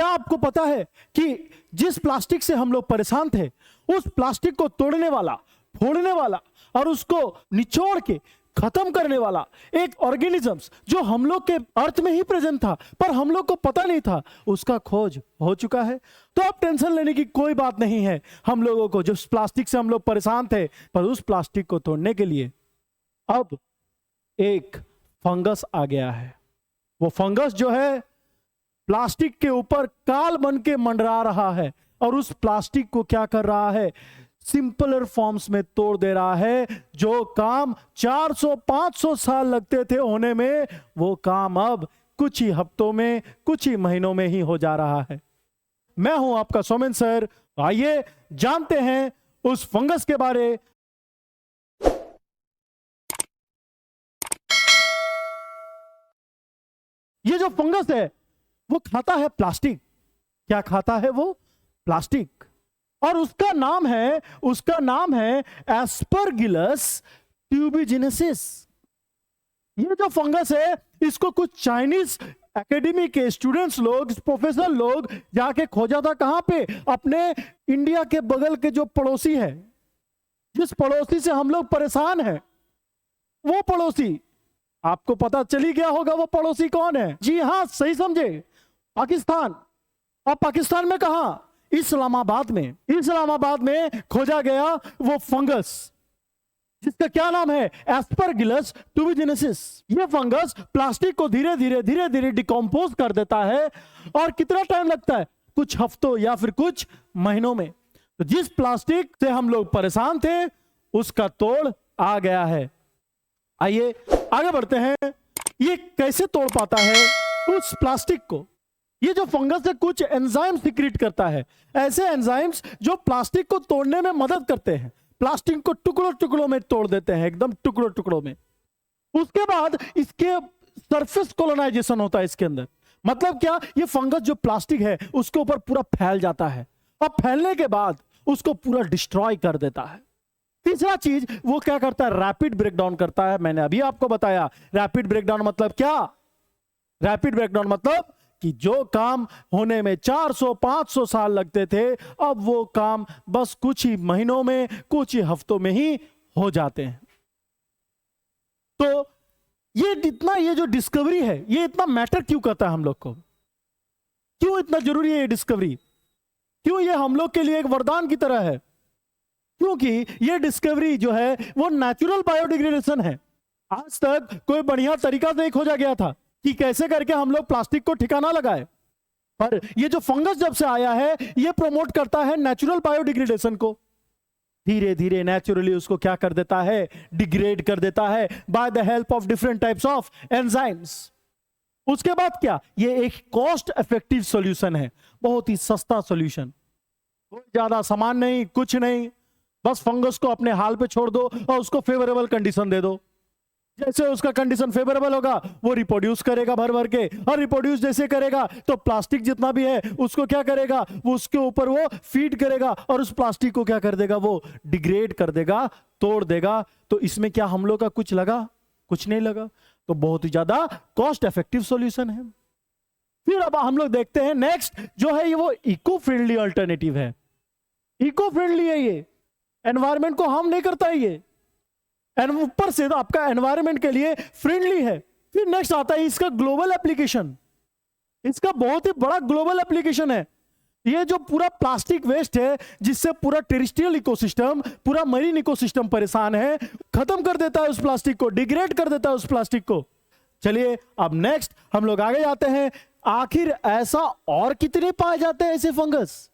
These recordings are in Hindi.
क्या आपको पता है कि जिस प्लास्टिक से हम लोग परेशान थे, उस प्लास्टिक को तोड़ने वाला, फोड़ने वाला और उसको निचोड़ के खत्म करने वाला एक ऑर्गेनिजम्स जो हम लोग के अर्थ में ही प्रेजेंट था पर हम लोग को पता नहीं था, उसका खोज हो चुका है। तो अब टेंशन लेने की कोई बात नहीं है हम लोगों को। जो प्लास्टिक से हम लोग परेशान थे, पर उस प्लास्टिक को तोड़ने के लिए अब एक फंगस आ गया है। वो फंगस जो है प्लास्टिक के ऊपर काल बन के मंडरा रहा है और उस प्लास्टिक को क्या कर रहा है, सिंपलर फॉर्म्स में तोड़ दे रहा है। जो काम 400-500 साल लगते थे होने में, वो काम अब कुछ ही हफ्तों में, कुछ ही महीनों में ही हो जा रहा है। मैं हूं आपका सौमेन सर। आइए जानते हैं उस फंगस के बारे। ये जो फंगस है वो खाता है प्लास्टिक। क्या खाता है वो? प्लास्टिक। और उसका नाम है एस्परगिलस ट्यूबिजिनेसिस। ये जो फंगस है, इसको कुछ चाइनीज एकेडमी के स्टूडेंट्स लोग, प्रोफेसर लोग जाके खोजा था। कहां पे? अपने इंडिया के बगल के जो पड़ोसी है, जिस पड़ोसी से हम लोग परेशान हैं, वो पड़ोसी आपको पता चली गया होगा। वो पड़ोसी कौन है? जी हां, सही समझे, पाकिस्तान। और पाकिस्तान में कहां? इस्लामाबाद में खोजा गया वो फंगस जिसका क्या नाम है? एस्परगिलस ट्यूबिजिनेसिस। ये फंगस प्लास्टिक को धीरे धीरे डिकम्पोज कर देता है। और कितना टाइम लगता है? कुछ हफ्तों या फिर कुछ महीनों में। तो जिस प्लास्टिक से हम लोग परेशान थे, उसका तोड़ आ गया है। आइए आगे बढ़ते हैं। ये कैसे तोड़ पाता है उस प्लास्टिक को? ये जो फंगस है कुछ एंजाइम सीक्रेट करता है, ऐसे एंजाइम्स जो प्लास्टिक को तोड़ने में मदद करते हैं। प्लास्टिक को टुकड़ों में तोड़ देते हैं, एकदम टुकड़ों में। उसके बाद इसके सरफेस कोलोनाइजेशन होता है इसके अंदर। मतलब क्या? ये फंगस जो प्लास्टिक है उसके ऊपर पूरा फैल जाता है और फैलने के बाद उसको पूरा डिस्ट्रॉय कर देता है। तीसरा चीज वो क्या करता है? रैपिड ब्रेकडाउन करता है। मैंने अभी आपको बताया रैपिड ब्रेकडाउन मतलब क्या? रैपिड ब्रेकडाउन मतलब कि जो काम होने में 400-500 साल लगते थे, अब वो काम बस कुछ ही महीनों में, कुछ ही हफ्तों में ही हो जाते हैं। तो ये जो डिस्कवरी है, ये इतना मैटर क्यों करता है हम लोग को? क्यों इतना जरूरी है ये डिस्कवरी? क्यों ये हम लोग के लिए एक वरदान की तरह है? क्योंकि ये डिस्कवरी जो है वो नेचुरल बायोडिग्रेडेशन है। आज तक कोई बढ़िया तरीका नहीं खोजा गया था कि कैसे करके हम लोग प्लास्टिक को ठिकाना लगाए। पर ये जो फंगस जब से आया है, ये प्रमोट करता है नेचुरल बायोडिग्रेडेशन को। धीरे धीरे नेचुरली उसको क्या कर देता है? डिग्रेड कर देता है by the help of different types of enzymes. उसके बाद क्या? ये एक कॉस्ट इफेक्टिव सॉल्यूशन है, बहुत ही सस्ता सॉल्यूशन। कोई ज्यादा सामान नहीं, कुछ नहीं, बस फंगस को अपने हाल पे छोड़ दो और उसको फेवरेबल कंडीशन दे दो। जैसे उसका कंडीशन फेवरेबल होगा, वो रिप्रोड्यूस करेगा भर के, और रिप्रोड्यूस जैसे करेगा तो प्लास्टिक जितना भी है उसको क्या करेगा? वो उसके ऊपर वो फीड करेगा और उस प्लास्टिक को क्या कर देगा? वो डिग्रेड कर देगा, तोड़ देगा। तो इसमें क्या हम लोग का कुछ लगा? कुछ नहीं लगा। तो बहुत ही ज्यादा कॉस्ट इफेक्टिव सॉल्यूशन है। फिर अब हम लोग देखते हैं नेक्स्ट जो है, ये वो इको फ्रेंडली अल्टरनेटिव है। इको फ्रेंडली है, ये एनवायरमेंट को हार्म नहीं करता है ये, ऊपर से तो आपका एनवायरनमेंट के लिए फ्रेंडली है। फिर नेक्स्ट आता है इसका ग्लोबल एप्लीकेशन। इसका बहुत ही बड़ा ग्लोबल एप्लीकेशन है। ये जो पूरा प्लास्टिक वेस्ट है, जिससे पूरा टेरेस्ट्रियल इकोसिस्टम, पूरा मरीन इकोसिस्टम परेशान है, खत्म कर देता है उस प्लास्टिक को, डिग्रेड कर देता है उस प्लास्टिक को। चलिए अब नेक्स्ट हम लोग आगे जाते हैं। आखिर ऐसा और कितने पाए जाते हैं ऐसे फंगस?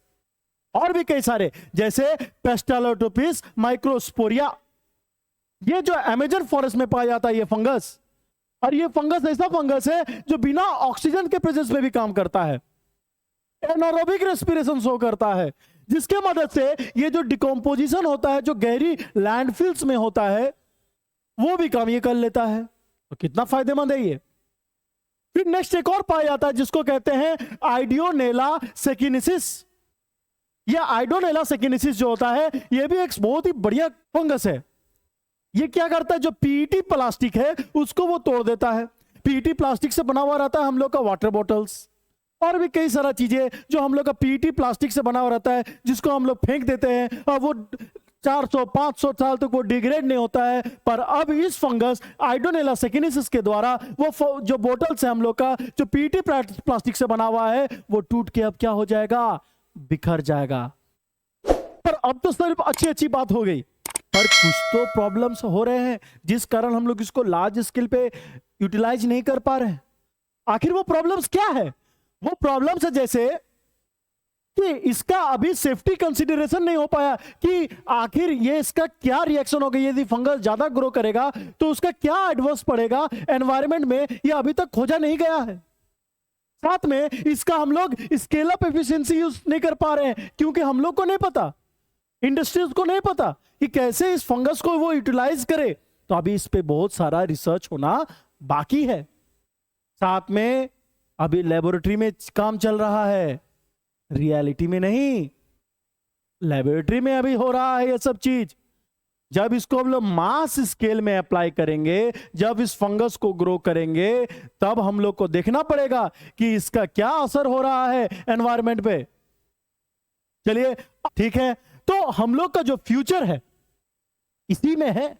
और भी कई सारे, जैसे पेस्टालोटोपिस माइक्रोस्पोरिया। ये जो अमेजन फॉरेस्ट में पाया जाता है ये फंगस, और ये फंगस ऐसा फंगस है जो बिना ऑक्सीजन के प्रेजेंस में भी काम करता है, एनारोबिक रेस्पिरेशन शो करता है, जिसके मदद से ये जो डिकम्पोजिशन होता है, जो गहरी लैंडफिल्स में होता है, वो भी काम ये कर लेता है। तो कितना फायदेमंद है ये। फिर नेक्स्ट एक और पाया जाता है जिसको कहते हैं आइडियोनेला सेकिनेसिस। ये आइडियोनेला सेकिनेसिस जो होता है, ये भी एक बहुत ही बढ़िया फंगस है। ये क्या करता है? जो पीईटी प्लास्टिक है उसको वो तोड़ देता है। पीईटी प्लास्टिक से बना हुआ रहता है हम लोग का वाटर बॉटल्स, और भी कई सारा चीजें जो हम लोग का पीईटी प्लास्टिक से बना हुआ रहता है, जिसको हम लोग फेंक देते हैं और वो 400-500 साल तक वो डिग्रेड नहीं होता है। पर अब इस फंगस आइडोनेला सेकेनेसिस के द्वारा वो जो बोतल्स है हम लोग का, जो पीईटी प्लास्टिक से बना हुआ है, वो टूट के अब क्या हो जाएगा, बिखर जाएगा। पर अब तो सिर्फ अच्छी अच्छी बात हो गई, पर कुछ तो प्रॉब्लम्स हो रहे हैं जिस कारण हम लोग इसको लार्ज स्केल पे यूटिलाइज नहीं कर पा रहे हैं। आखिर वो प्रॉब्लम्स क्या है? वो प्रॉब्लम्स है जैसे कि इसका अभी सेफ्टी कंसीडरेशन नहीं हो पाया कि आखिर ये इसका क्या रिएक्शन होगा, यदि फंगस ज्यादा ग्रो करेगा तो उसका क्या एडवर्स पड़ेगा एनवायरनमेंट में, ये अभी तक खोजा नहीं गया है। साथ में इसका हम लोग स्केल अप एफिशिएंसी यूज नहीं कर पा रहे हैं क्योंकि हम लोग को नहीं पता, इंडस्ट्रीज को नहीं पता कि कैसे इस फंगस को वो यूटिलाइज करे। तो अभी इस पे बहुत सारा रिसर्च होना बाकी है। साथ में अभी लेबोरेटरी में काम चल रहा है, रियलिटी में नहीं, लेबोरेटरी में अभी हो रहा है ये सब चीज। जब इसको हम लोग मास स्केल में अप्लाई करेंगे, जब इस फंगस को ग्रो करेंगे, तब हम लोग को देखना पड़ेगा कि इसका क्या असर हो रहा है एनवायरनमेंट पे। चलिए ठीक है, तो हम लोग का जो फ्यूचर है इसी में है।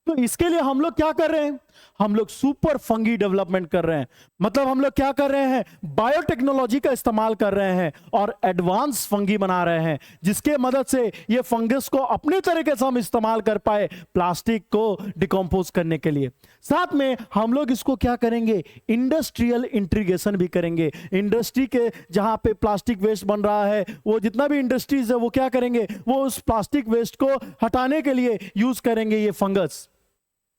तो इसके लिए हम लोग क्या कर रहे हैं, हम लोग सुपर फंगी डेवलपमेंट कर रहे हैं। मतलब हम लोग क्या कर रहे हैं, बायोटेक्नोलॉजी का इस्तेमाल कर रहे हैं और एडवांस फंगी बना रहे हैं, जिसके मदद से ये फंगस को अपने तरीके से हम इस्तेमाल कर पाए प्लास्टिक को डिकम्पोज करने के लिए। साथ में हम लोग इसको क्या करेंगे, इंडस्ट्रियल इंटीग्रेशन भी करेंगे। इंडस्ट्री के जहां पे प्लास्टिक वेस्ट बन रहा है, वो जितना भी इंडस्ट्रीज है वो क्या करेंगे, वो उस प्लास्टिक वेस्ट को हटाने के लिए यूज करेंगे ये फंगस।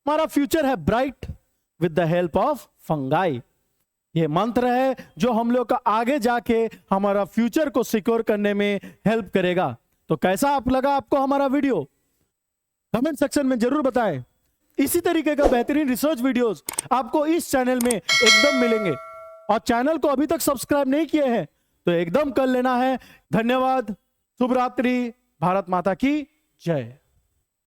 हमारा फ्यूचर है bright with the help of fungi. ये मंत्र है जो हम लोग का आगे जाके हमारा फ्यूचर को सिक्योर करने में हेल्प करेगा। तो कैसा आप लगा आपको हमारा वीडियो, कमेंट सेक्शन में जरूर बताएं। इसी तरीके का बेहतरीन रिसर्च वीडियोस आपको इस चैनल में एकदम मिलेंगे। और चैनल को अभी तक सब्सक्राइब नहीं किए हैं तो एकदम कर लेना है। धन्यवाद, शुभ रात्रि, भारत माता की जय।